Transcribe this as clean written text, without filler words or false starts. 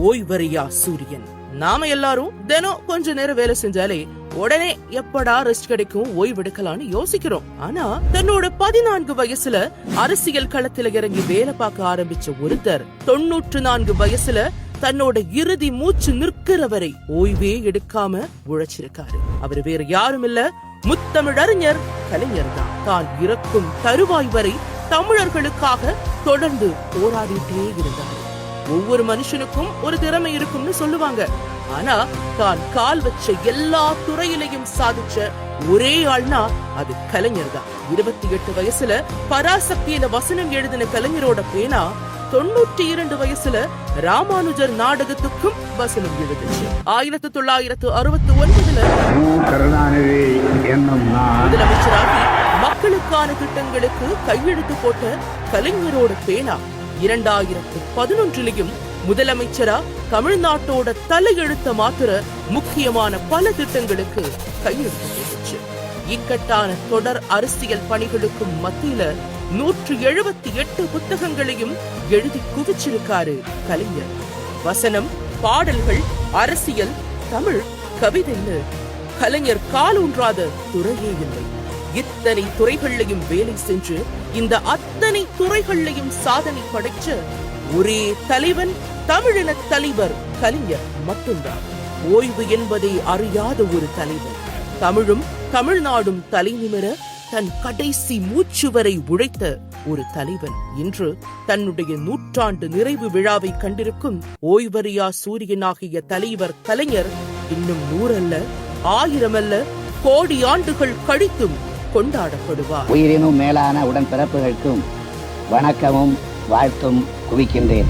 ஓய்வறியா சூரியன். நாம எல்லாரும் தினம் கொஞ்ச நேரம் வேலை செஞ்சாலே உடனே எப்படா ரெஸ்ட் கிடைக்கும், ஓய்வெடுக்கலாம்னு யோசிக்கிறோம். ஆனா தன்னோட 14 வயசுல அரசியல் களத்துல இறங்கி வேலை பார்க்க ஆரம்பிச்ச ஒருத்தர் 94 வயசுல தன்னோட இறுதி மூச்சு நிற்கிற வரை ஓய்வே எடுக்காம உழைச்சிருக்காரு. அவர் வேற யாரும் இல்ல, முத்தமிழறிஞர் கலைஞர் தான். தான் இறக்கும் தருவாய் வரை தமிழர்களுக்காக தொடர்ந்து போராடிட்டே இருந்தார். ஒவ்வொரு மனுஷனுக்கும் ஒரு திறமை இருக்கும்னு சொல்லுவாங்க. ஆனா தான் கால் வச்ச எல்லா துறையிலையும் சாதிச்ச ஒரே ஆள்னா அது கலைஞர் தான். 28 வயசுல பராசக்தியில வசனம் எழுதின கலைஞரோட பேனா 92 வயசுல ராமானுஜர் நாடகத்துக்கும் வசனம் எழுதுச்சு. 1969 முதலமைச்சராகி மக்களுக்கான திட்டங்களுக்கு கையெழுத்து போட்ட கலைஞரோட பேனா 2011 முதலமைச்சரா தமிழ்நாட்டோட தலையெழுத்த மாத்திர முக்கியமான பல திட்டங்களுக்கு கையெழுத்து போட்டுச்சு. இக்கட்டான தொடர் அரசியல் பணிகளுக்கும் மத்தியில 178 புத்தகங்களையும் எழுதி குவிச்சிருக்காரு கலைஞர். வசனம், பாடல்கள், அரசியல், தமிழ், கவிதைன்னு கலைஞர் காலூன்றாத துறையே இல்லை. இத்தனை துறைகள்லையும் வேலை சென்று இந்த அத்தனை துறைகள்லையும் சாதனை படைச்ச ஒரே தலைவன் தமிழின தலைவர் கலைஞர் மட்டும்தான். ஓய்வு என்பதை அறியாத ஒரு தலைவர். தமிழும் தமிழ்நாடும் தலைநிமிர தன் கடைசி மூச்சு வரை உழைத்த ஒரு தலைவன். இன்று தன்னுடைய 100ஆண்டு நிறைவு விழாவை கண்டிருக்கும் ஓய்வறியா சூரியனாகிய தலைவர் கலைஞர் இன்னும் 100 அல்ல, 1000 அல்ல, கோடி ஆண்டுகள் கழித்தும் கொண்டாடப்படுவார். உயிரினும் மேலான உடன்பிறப்புகளுக்கும் வணக்கமும் வாழ்த்தும் குவிக்கின்றேன்.